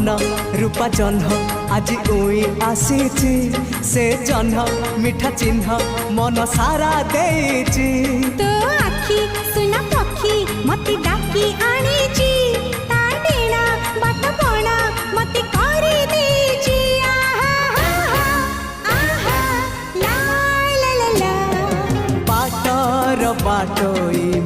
मन रूपा जह्न आज उई आसीची से जह्न मिठा चिन्ह मन सारा देची तो आखी सुना पखी मते डाकी आनीची ता डेणा बाट बणा मते करी देची आहा आहा ला ला ला ला बाटर बाटोई